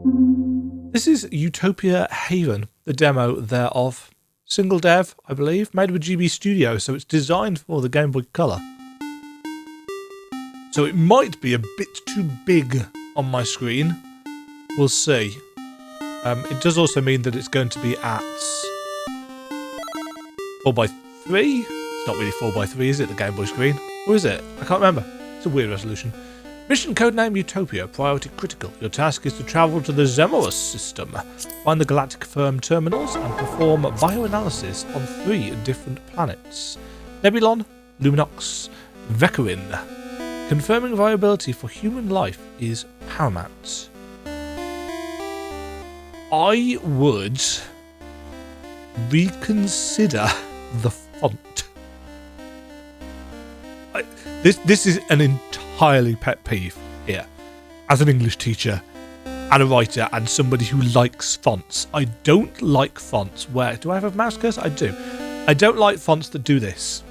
This is Utopia Haven, the demo thereof. Single dev, I believe, made with GB Studio, so it's designed for the Game Boy Color. So it might be a bit too big on my screen. We'll see. It does also mean that it's going to be at 4:3. It's not really 4:3, is it, the Game Boy screen? Or is it? I can't remember. It's a weird resolution. Mission codename Utopia, priority critical. Your task is to travel to the Zemorus system, find the galactic firm terminals, and perform bioanalysis on 3 different planets. Nebulon, Luminox, Vekarin. Confirming viability for human life is paramount. I would reconsider the font. This is an entirely pet peeve here. As an English teacher and a writer and somebody who likes fonts, I don't like fonts where... Do I have a mouse cursor? I do. I don't like fonts that do this.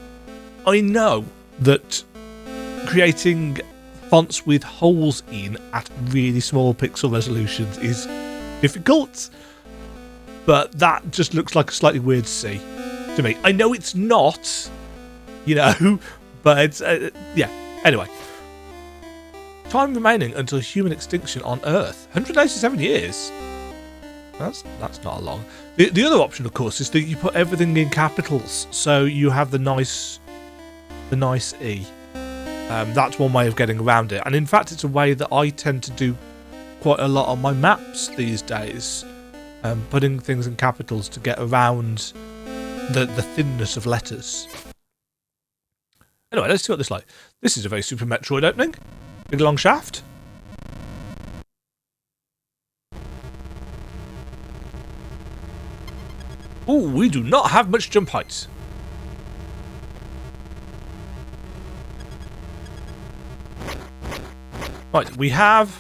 I know that creating fonts with holes in at really small pixel resolutions is difficult, but that just looks like a slightly weird C to me. I know it's not, you know, but it's, yeah. Anyway. Time remaining until human extinction on Earth. 187 years. That's not long. The other option, of course, is that you put everything in capitals, so you have the nice E. That's one way of getting around it. And in fact, it's a way that I tend to do quite a lot on my maps these days. Putting things in capitals to get around the thinness of letters. Anyway, let's see what this is like. This is a very Super Metroid opening. Big long shaft. Oh, we do not have much jump height. Right, we have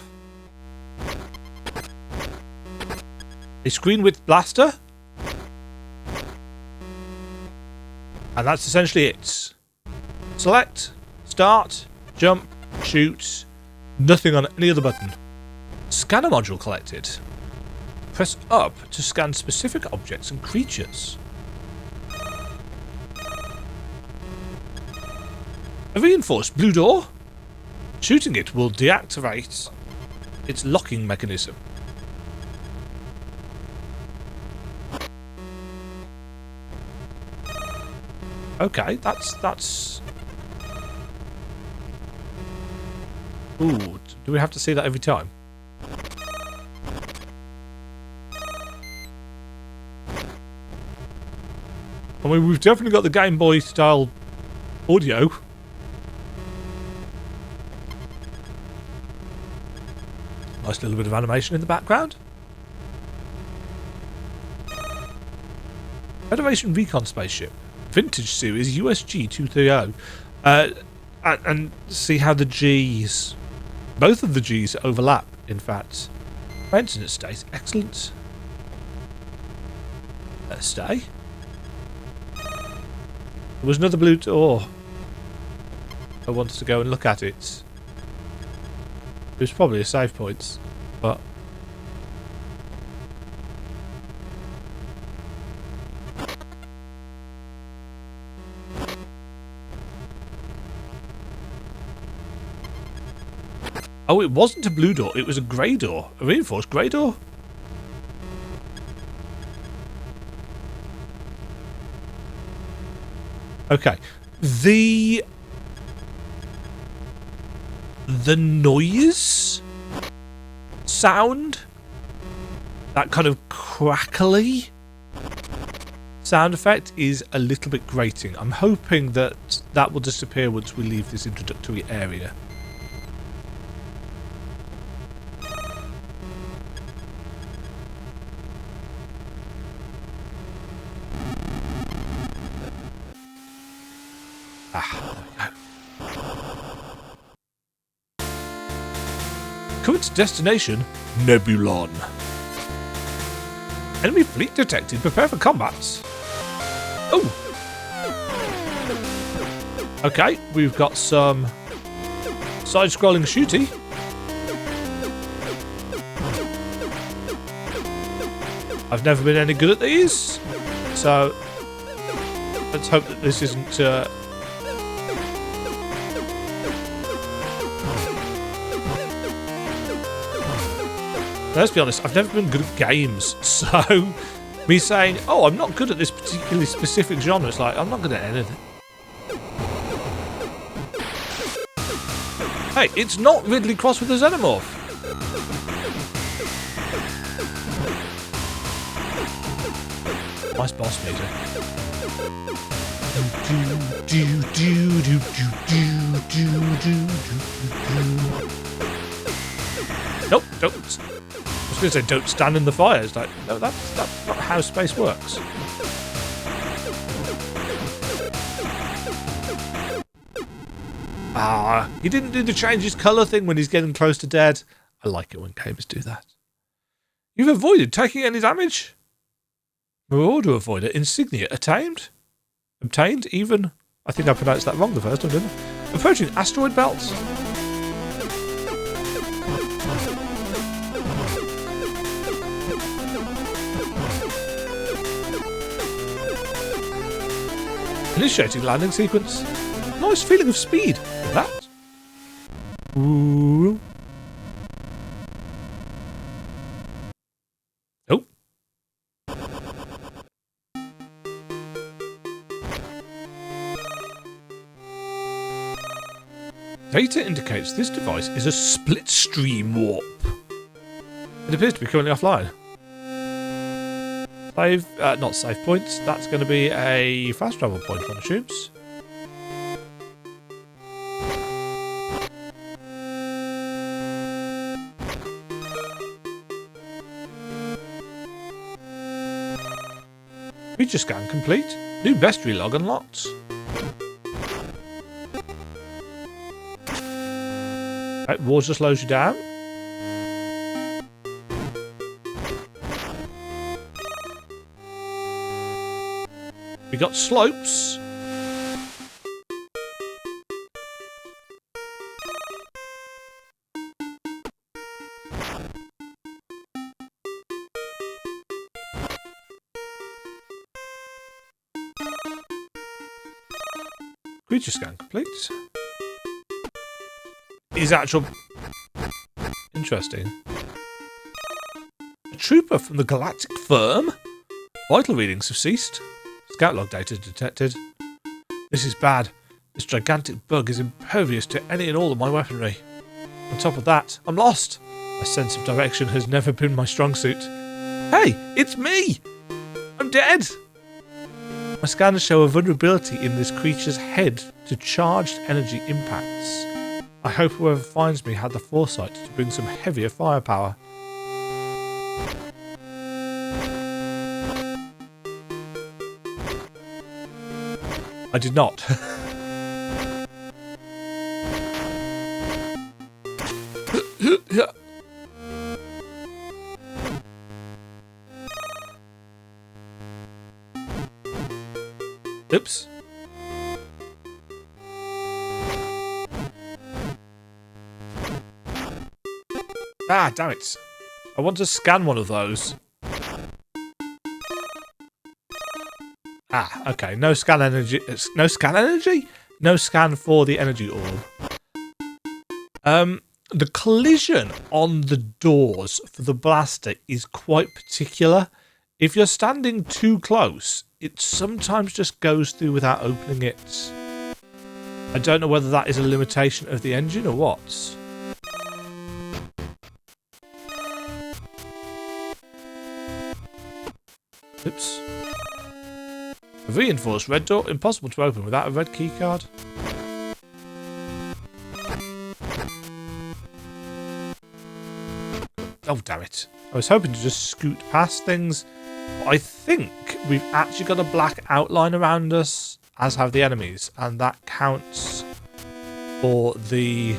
a screen width blaster. And that's essentially it. Select, start, jump, shoot. Nothing on any other button. Scanner module collected. Press up to scan specific objects and creatures. A reinforced blue door. Shooting it will deactivate its locking mechanism. Okay, that's... Ooh, do we have to see that every time? I mean, we've definitely got the Game Boy style audio. Nice little bit of animation in the background. Federation Recon Spaceship. Vintage Series USG 230. And see how the G's... Both of the G's overlap, in fact. Maintenance state. Excellent. Stay. There was another blue door. I wanted to go and look at it. It was probably a save point, but... Oh, it wasn't a blue door, it was a grey door. A reinforced grey door? Okay. The noise sound, that kind of crackly sound effect is a little bit grating. I'm hoping that that will disappear once we leave this introductory area. Current destination, Nebulon. Enemy fleet detected. Prepare for combat. Oh! Okay, we've got some side-scrolling shooty. I've never been any good at these, so let's hope that this isn't... Let's be honest, I've never been good at games, so me saying, oh, I'm not good at this particularly specific genre, it's like, I'm not good at anything. Hey, it's not Ridley crossed with a Xenomorph. Nice boss music. Nope, don't. I was going to say don't stand in the fire. It's like, no, that's not how space works. Ah, he didn't do the change his colour thing when he's getting close to dead. I like it when gamers do that. You've avoided taking any damage. Reward to avoid it. Insignia attained. Obtained, even. I think I pronounced that wrong the first time, didn't I? Approaching asteroid belts. Initiating landing sequence. Nice feeling of speed. That. Ooh. Oh. Data indicates this device is a split stream warp. It appears to be currently offline. Save, not save points. That's going to be a fast travel point, one assumes. Feature scan complete. New bestiary log unlocked. Right, water slows you down. We got slopes. Creature scan complete. Is actual... Interesting. A trooper from the galactic firm? Vital readings have ceased. Scout log data detected. This is bad. This gigantic bug is impervious to any and all of my weaponry. On top of that, I'm lost. My sense of direction has never been my strong suit. Hey, it's me! I'm dead! My scanners show a vulnerability in this creature's head to charged energy impacts. I hope whoever finds me had the foresight to bring some heavier firepower. I did not. Oops. Ah, damn it. I want to scan one of those. Ah, okay. No scan energy. No scan energy? No scan for the energy orb. The collision on the doors for the blaster is quite particular. If you're standing too close, it sometimes just goes through without opening it. I don't know whether that is a limitation of the engine or what. Oops. A reinforced red door, impossible to open without a red keycard. Oh, damn it. I was hoping to just scoot past things. But I think we've actually got a black outline around us, as have the enemies, and that counts for the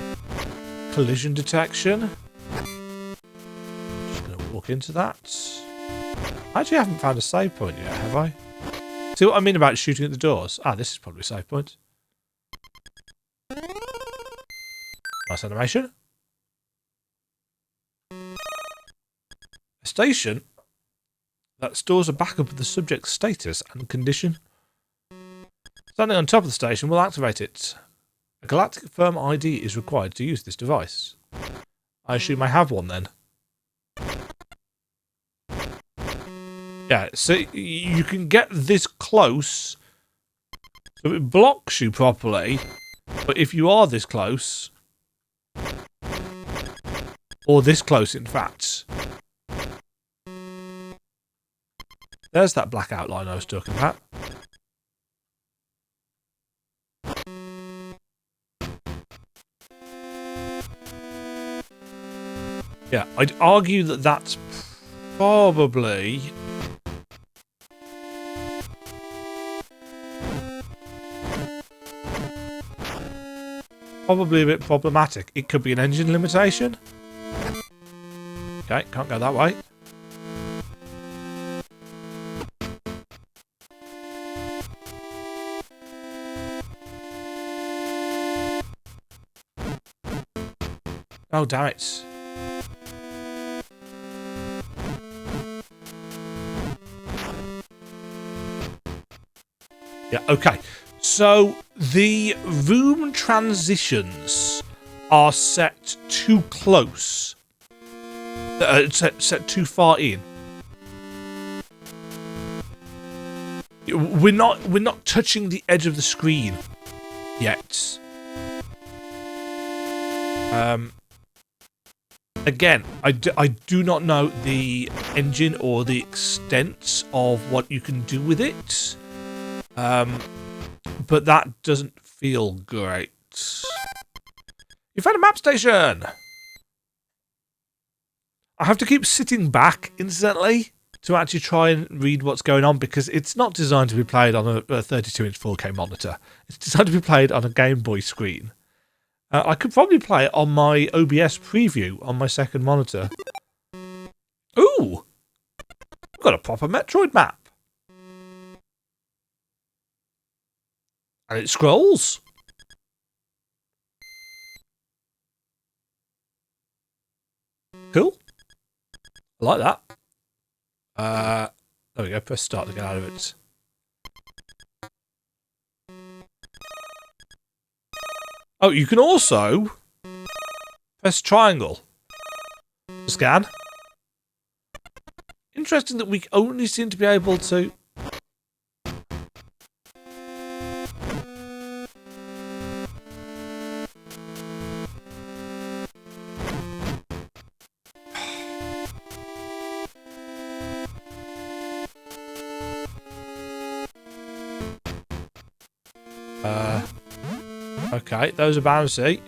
collision detection. Just going to walk into that. I actually haven't found a save point yet, have I? See what I mean about shooting at the doors? Ah, this is probably a save point. Nice animation. A station that stores a backup of the subject's status and condition. Standing on top of the station will activate it. A galactic firm ID is required to use this device. I assume I have one then. Yeah, so you can get this close, so it blocks you properly, but if you are this close, or this close in fact, there's that black outline I was talking about. Yeah, I'd argue that that's probably a bit problematic. It could be an engine limitation. Okay, can't go that way. Oh, damn it. Yeah, okay. So the room transitions are set too close. Set too far in. We're not touching the edge of the screen yet. Again, I do not know the engine or the extent of what you can do with it. But that doesn't feel great. You found a map station! I have to keep sitting back instantly to actually try and read what's going on because it's not designed to be played on a 32-inch 4K monitor. It's designed to be played on a Game Boy screen. I could probably play it on my OBS preview on my second monitor. Ooh! I've got a proper Metroid map. And it scrolls. Cool. I like that. There we go. Press start to get out of it. Oh, you can also press triangle to scan. Interesting that we only seem to be able to... Okay, those are bouncy.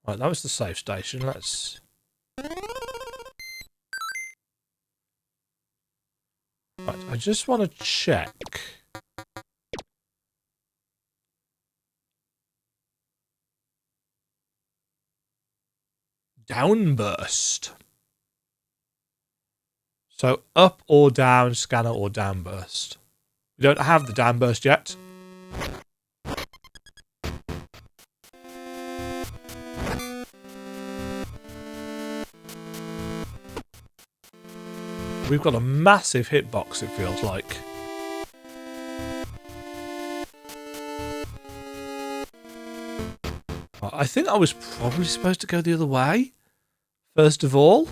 Right, that was the safe station. Let's... Right, I just want to check. Downburst. So up or down, scanner or downburst. We don't have the downburst yet. We've got a massive hitbox, it feels like. I think I was probably supposed to go the other way, first of all.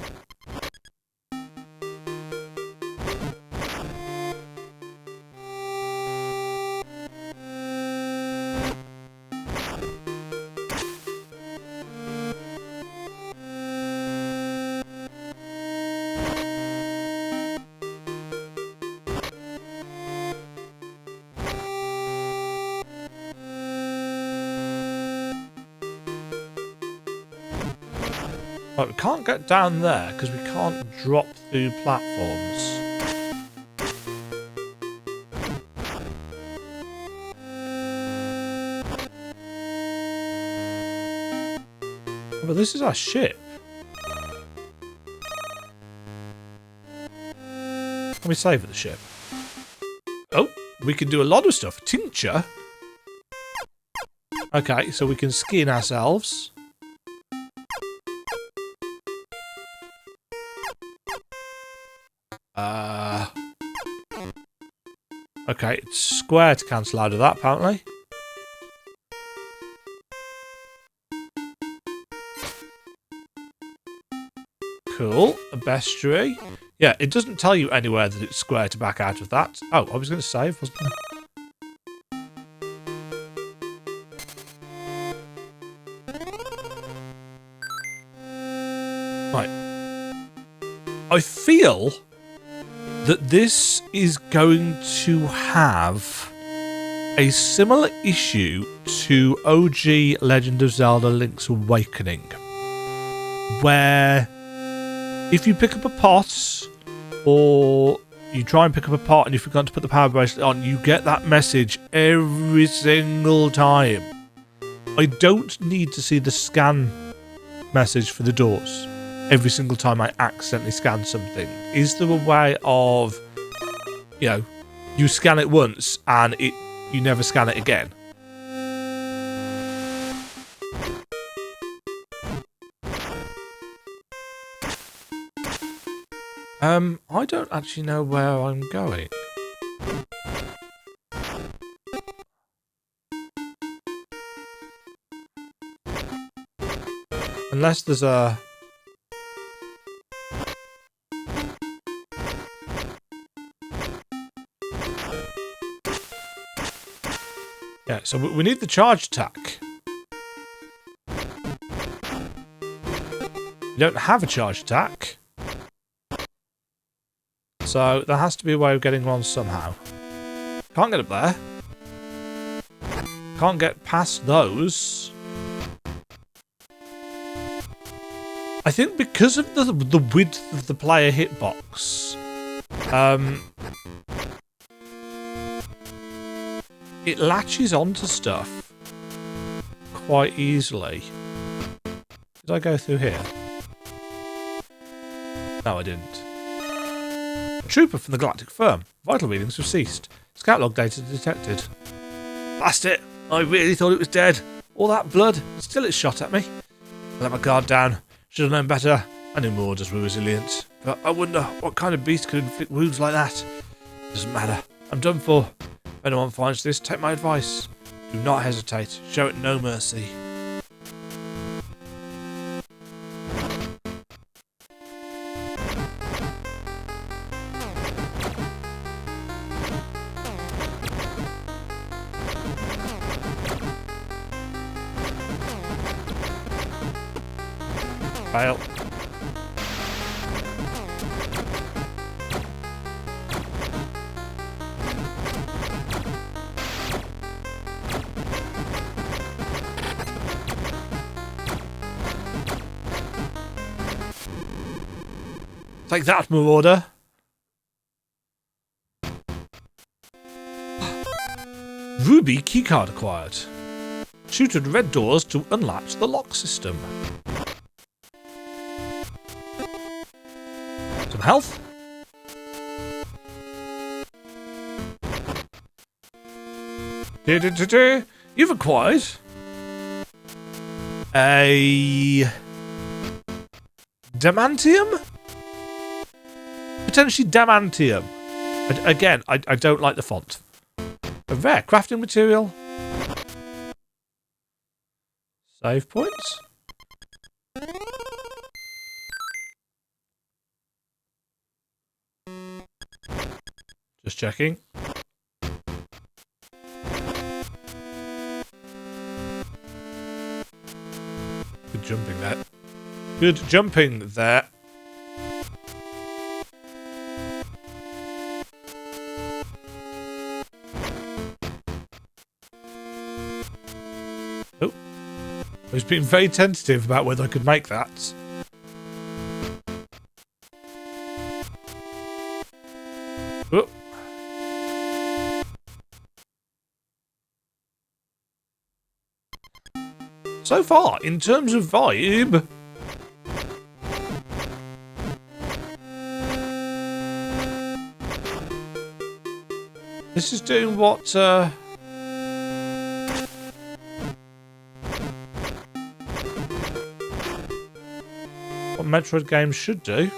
Right, we can't get down there because we can't drop through platforms. But this is our ship. Can we save at the ship? Oh, we can do a lot of stuff. Tincture? Okay, so we can skin ourselves. Okay, it's square to cancel out of that, apparently. Cool. A bestiary. Yeah, it doesn't tell you anywhere that it's square to back out of that. Oh, I was going to save, wasn't I? Right. I feel that this is going to have a similar issue to OG Legend of Zelda Link's Awakening, where if you pick up a pot, or you try and pick up a pot and you forgot to put the power bracelet on, you get that message every single time. I don't need to see the scan message for the doors every single time I accidentally scan something. Is there a way of, you know, you scan it once and you never scan it again? I don't actually know where I'm going. Unless there's a... Yeah, so we need the charge attack. We don't have a charge attack. So there has to be a way of getting one somehow. Can't get up there. Can't get past those. I think because of the width of the player hitbox, it latches onto stuff quite easily. Did I go through here? No, I didn't. A trooper from the Galactic Firm. Vital readings have ceased. Scout log data detected. Blast it! I really thought it was dead. All that blood. Still it's shot at me. I let my guard down. Should have known better. I knew Mordors were resilient. But I wonder what kind of beast could inflict wounds like that. Doesn't matter. I'm done for. If anyone finds this, take my advice. Do not hesitate. Show it no mercy. Fail. Take that, Marauder. Ruby keycard acquired. Shoot at red doors to unlatch the lock system. Some health. You've acquired a Damantium? Potentially Damantium. Again, I don't like the font. A rare crafting material. Save points. Just checking. Good jumping there. Good jumping there. Oh. I was being very tentative about whether I could make that. Oh. So far, in terms of vibe, this is doing what Metroid games should do.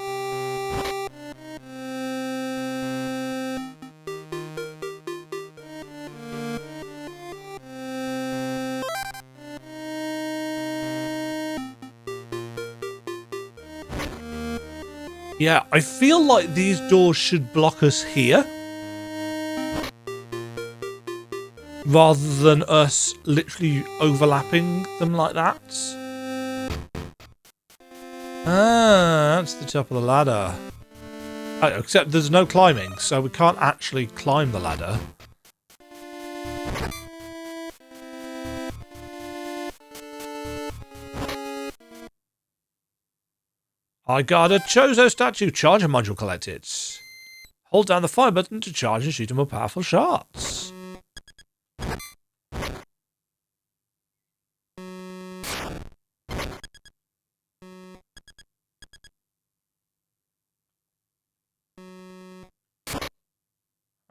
Yeah, I feel like these doors should block us here, rather than us literally overlapping them like that. Ah, that's the top of the ladder. Oh, except there's no climbing, so we can't actually climb the ladder. I got a Chozo statue charger module collected. Hold down the fire button to charge and shoot more powerful shots.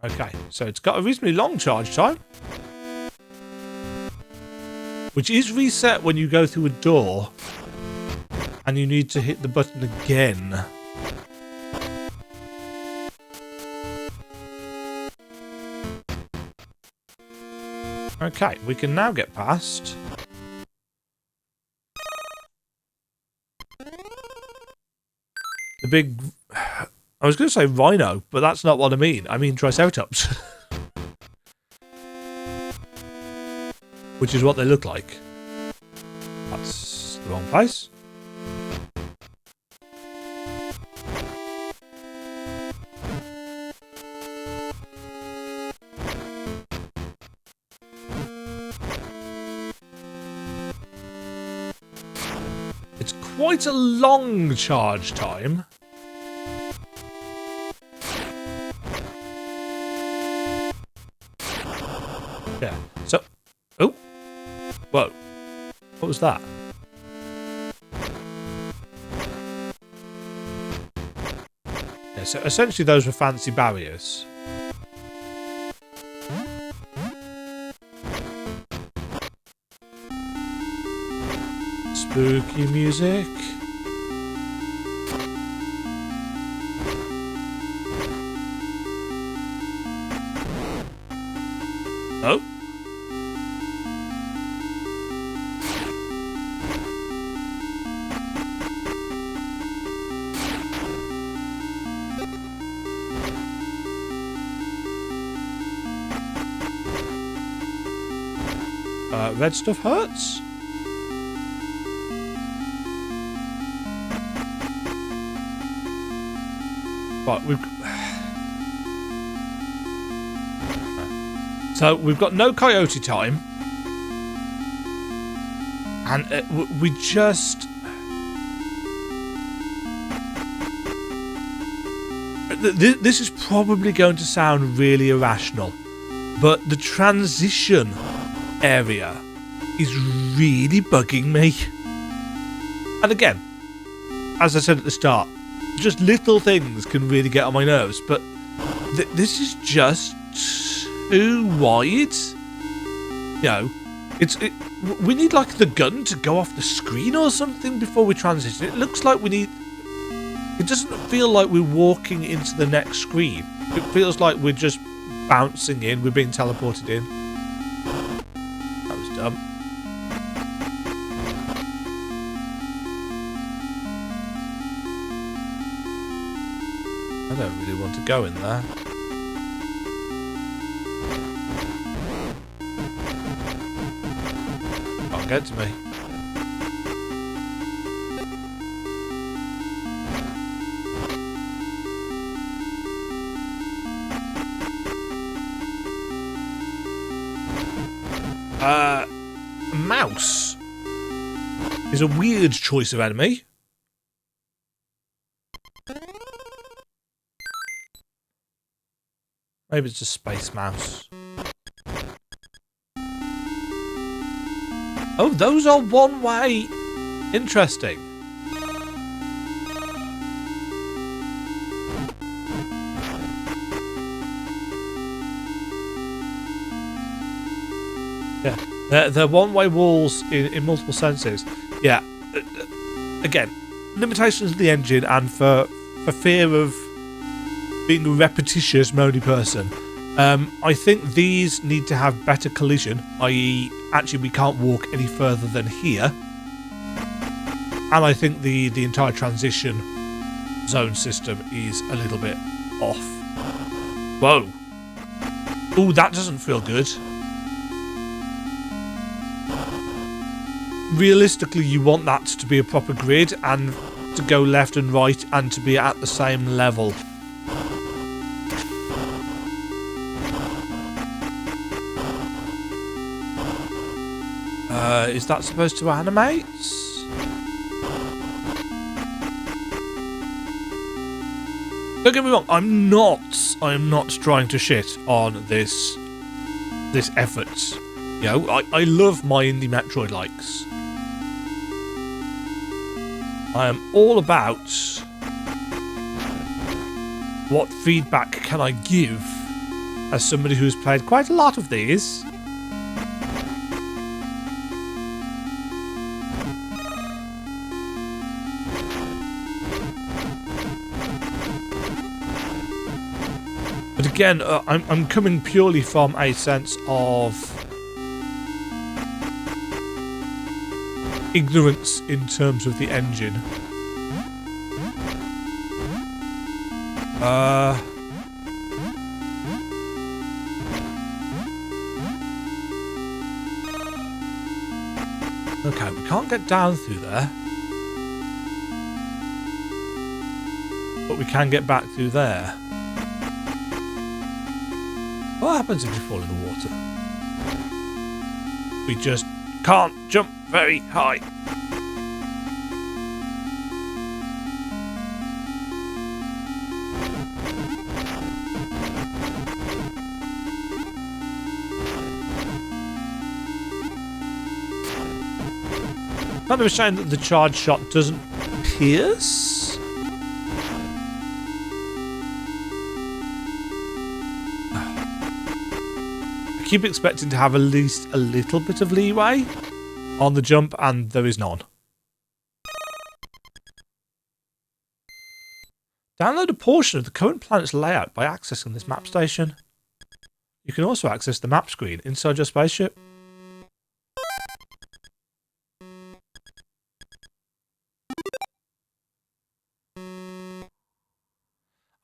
Okay, so it's got a reasonably long charge time, which is reset when you go through a door and you need to hit the button again. Okay, we can now get past the big... I was going to say rhino, but that's not what I mean. I mean triceratops. Which is what they look like. That's the wrong place. It's quite a long charge time. Yeah, so... Oh! Whoa. What was that? Yeah, so essentially those were fancy barriers. Spooky music. Oh. Red stuff hurts? Right, so we've got no coyote time, and we just... This is probably going to sound really irrational, but the transition area is really bugging me. And again, as I said at the start, just little things can really get on my nerves, but this is just too wide. You know, we need like the gun to go off the screen or something before we transition. It looks like we need... It doesn't feel like we're walking into the next screen. It feels like we're just bouncing in, we're being teleported in. That was dumb. I don't really want to go in there. Can't get to me. Mouse is a weird choice of enemy. Maybe it's a space mouse. Oh, those are one way. Interesting. Yeah, they're one-way walls in multiple senses. Yeah. Again, limitations of the engine and for fear of being a repetitious moany person, I think these need to have better collision, i.e. actually we can't walk any further than here. And I think the entire transition zone system is a little bit off. Whoa. Ooh, that doesn't feel good. Realistically, you want that to be a proper grid and to go left and right and to be at the same level. Is that supposed to animate? Don't get me wrong, I'm not trying to shit on this effort. You know, I love my indie Metroid likes. I am all about what feedback can I give as somebody who's played quite a lot of these. But again, I'm coming purely from a sense of ignorance in terms of the engine. Okay, we can't get down through there. But we can get back through there. What happens if we fall in the water? We just can't jump very high. Kind of a shame that the charge shot doesn't pierce. I keep expecting to have at least a little bit of leeway on the jump, and there is none. Download a portion of the current planet's layout by accessing this map station. You can also access the map screen inside your spaceship.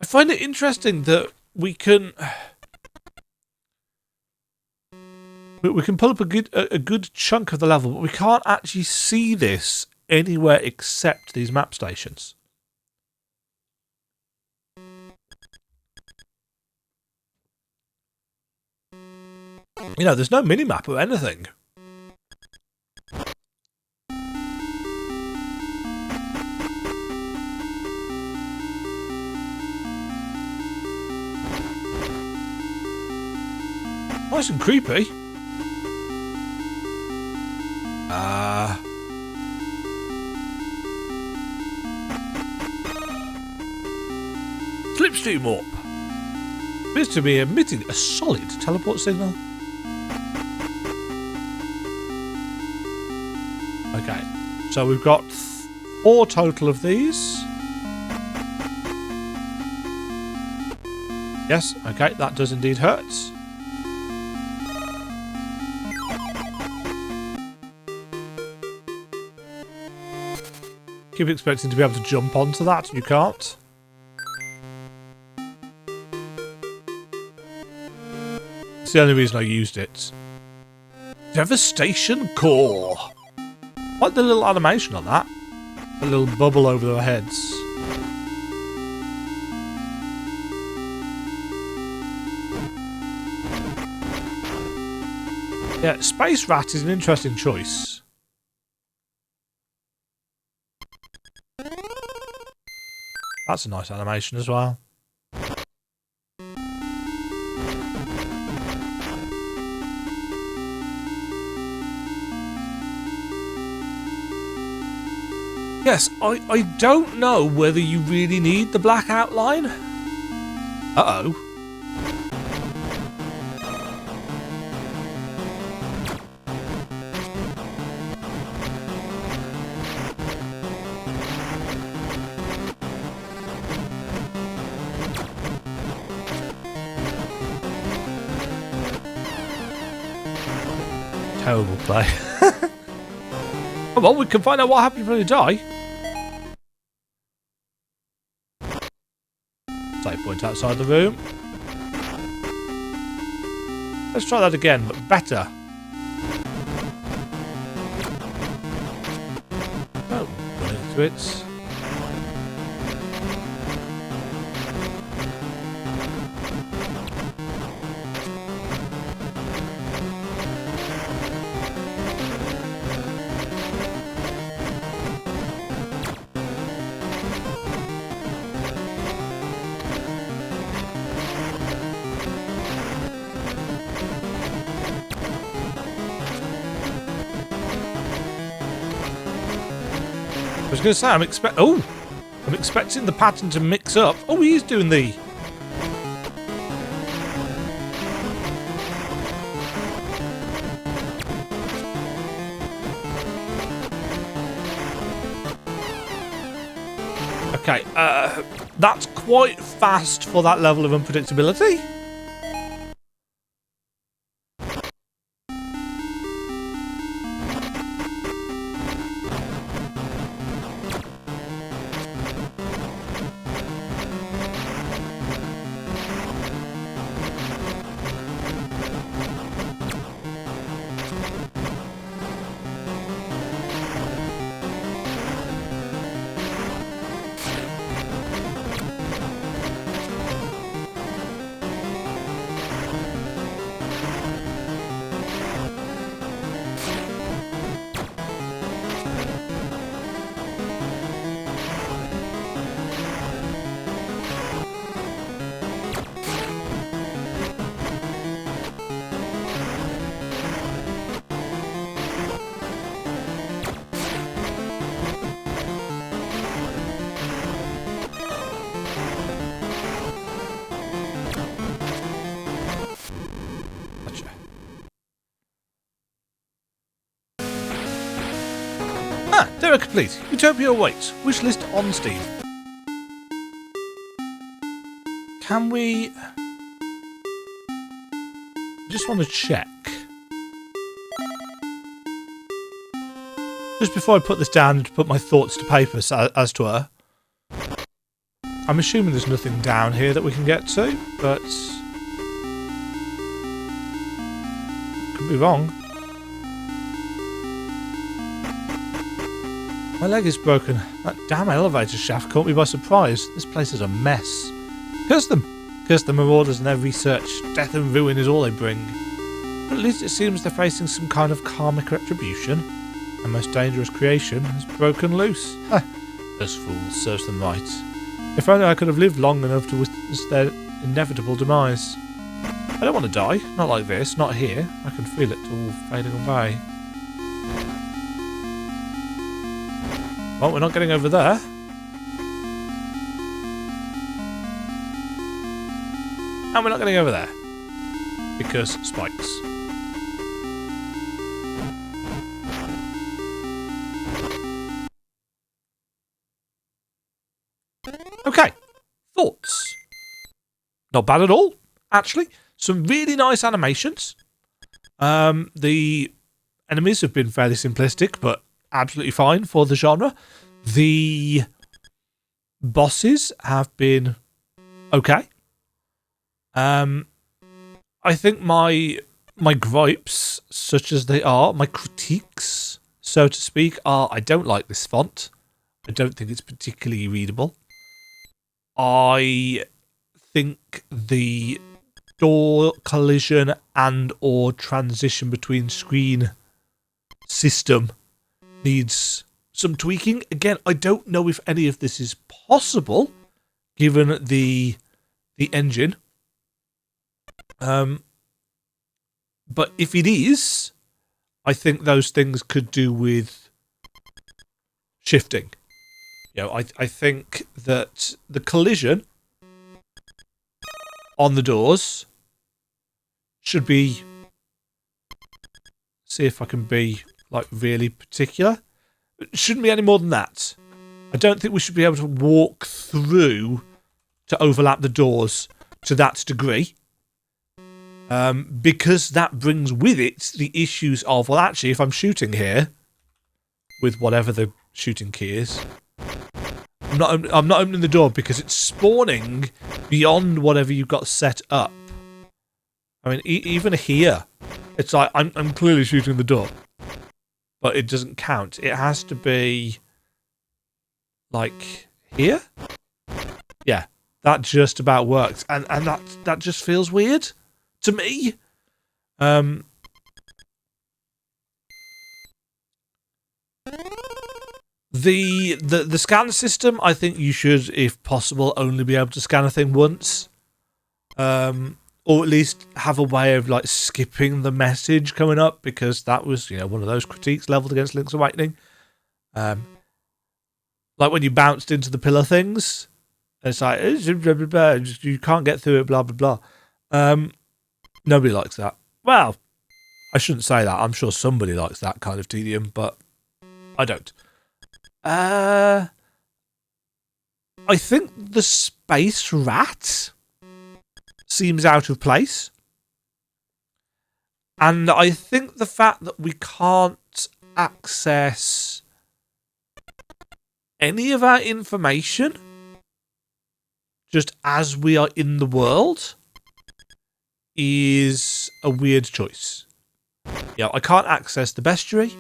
I find it interesting that we can pull up a good chunk of the level, but we can't actually see this anywhere except these map stations. You know, there's no minimap or anything. Nice and creepy. Slipstream warp. Appears to be emitting a solid teleport signal. Okay, so we've got 4 total of these. Yes, okay, that does indeed hurt. Keep expecting to be able to jump onto that, you can't. It's the only reason I used it. Devastation Core. Like the little animation on that. A little bubble over their heads. Yeah, Space Rat is an interesting choice. That's a nice animation as well. Yes, I don't know whether you really need the black outline. Uh-oh. terrible play. Oh, well, we can find out what happens when you die. Save point outside the room. Let's try that again, but better. Oh, run into it. I was going to say, I'm expecting the pattern to mix up. Oh, he is doing the... Okay, that's quite fast for that level of unpredictability. Demo complete. Utopia awaits. Wishlist on Steam. Can we... just want to check. Just before I put this down and to put my thoughts to paper, as to her. I'm assuming there's nothing down here that we can get to, but... could be wrong. My leg is broken. That damn elevator shaft caught me by surprise. This place is a mess. Curse them! Curse the marauders and their research. Death and ruin is all they bring. But at least it seems they're facing some kind of karmic retribution. Their most dangerous creation has broken loose. Ha! Those fools, serves them right. If only I could have lived long enough to witness their inevitable demise. I don't want to die. Not like this. Not here. I can feel it all fading away. Well, we're not getting over there. And we're not getting over there. Because spikes. Okay. Thoughts? Not bad at all, actually. Some really nice animations. The enemies have been fairly simplistic, but absolutely fine for the genre. The bosses have been okay. I think my gripes, such as they are, my critiques, so to speak, are I don't like this font. I don't think it's particularly readable. I think the door collision and or transition between screen system needs some tweaking. Again, I don't know if any of this is possible given the engine. But if it is, I think those things could do with shifting. You know, I think that the collision on the doors should be... see if I can be like really particular. It shouldn't be any more than that. I don't think we should be able to walk through to overlap the doors to that degree. because that brings with it the issues of, well, actually, if I'm shooting here with whatever the shooting key is, I'm not opening the door because it's spawning beyond whatever you've got set up. I mean, even here, it's like I'm clearly shooting the door, but it doesn't count. It has to be like here. Yeah, that just about works, and that just feels weird to me. The scan system, I think you should, if possible, only be able to scan a thing once, or at least have a way of like skipping the message coming up, because that was, one of those critiques leveled against Link's Awakening. Like when you bounced into the pillar things, it's like you can't get through it, blah blah blah. Nobody likes that. Well, I shouldn't say that. I'm sure somebody likes that kind of tedium, but I don't. I think the space rat seems out of place. And I think the fact that we can't access any of our information just as we are in the world is a weird choice. Yeah, I can't access the bestiary.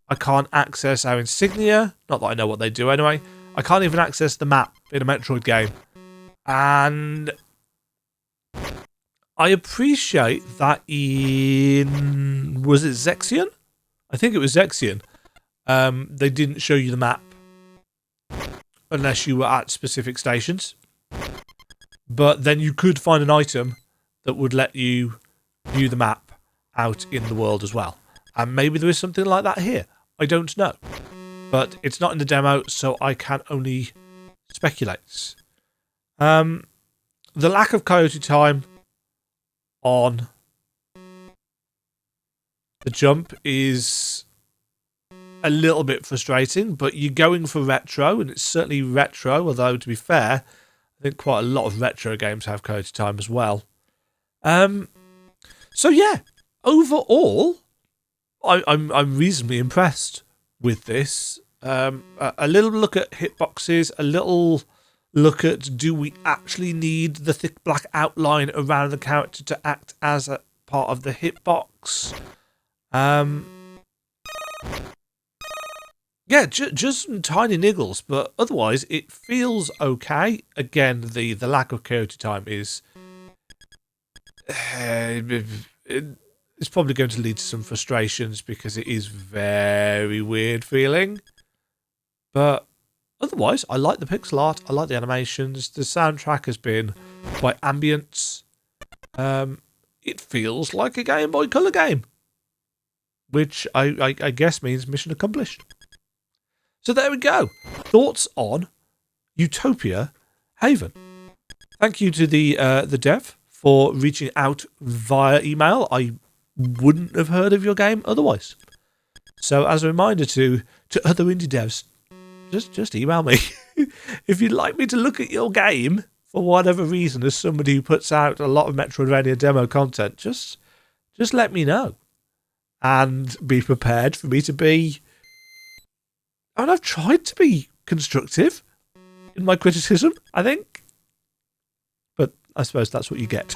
I can't access our insignia. Not that I know what they do anyway. I can't even access the map in a Metroid game. And I appreciate that in... Was it Zexion? I think it was Zexion. They didn't show you the map unless you were at specific stations. But then you could find an item that would let you view the map out in the world as well. And maybe there is something like that here. I don't know. But it's not in the demo, so I can only speculate. The lack of coyote time on the jump is a little bit frustrating, but you're going for retro, and it's certainly retro, although to be fair, I think quite a lot of retro games have coyote time as well. So yeah, overall, I'm reasonably impressed with this. A little look at hitboxes, a little look at, do we actually need the thick black outline around the character to act as a part of the hitbox? Yeah, just some tiny niggles, but otherwise it feels okay. Again, the lack of coyote time is... it's probably going to lead to some frustrations because it is very weird feeling. But otherwise, I like the pixel art, I like the animations, the soundtrack has been quite ambient. It feels like a Game Boy Color game, which I guess means mission accomplished. So there we go. Thoughts on Utopia Haven. Thank you to the dev for reaching out via email. I wouldn't have heard of your game otherwise. So as a reminder to other indie devs, just email me. If you'd like me to look at your game for whatever reason, as somebody who puts out a lot of Metroidvania demo content, just let me know. And be prepared for me to be... And I've tried to be constructive in my criticism, I think. But I suppose that's what you get.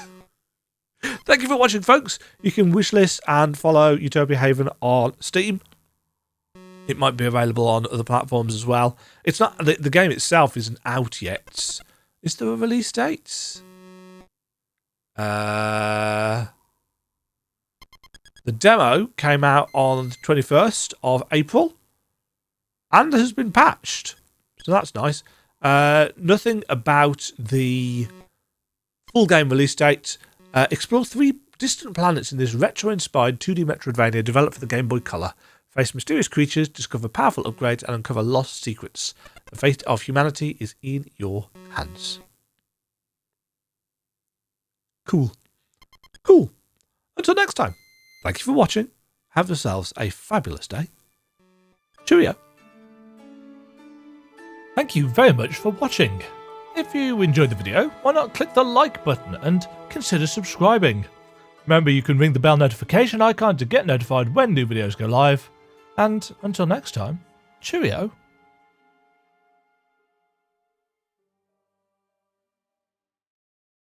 Thank you for watching, folks. You can wishlist and follow Utopia Haven on Steam. It might be available on other platforms as well. It's not the game itself isn't out yet. Is there a release date? The demo came out on the 21st of April and has been patched. So that's nice. Nothing about the full game release date. Explore 3 distant planets in this retro-inspired 2D Metroidvania developed for the Game Boy Color. Face mysterious creatures, discover powerful upgrades, and uncover lost secrets. The fate of humanity is in your hands. Cool. Cool. Until next time, thank you for watching. Have yourselves a fabulous day. Cheerio. Thank you very much for watching. If you enjoyed the video, why not click the like button and consider subscribing? Remember, you can ring the bell notification icon to get notified when new videos go live. And until next time, cheerio.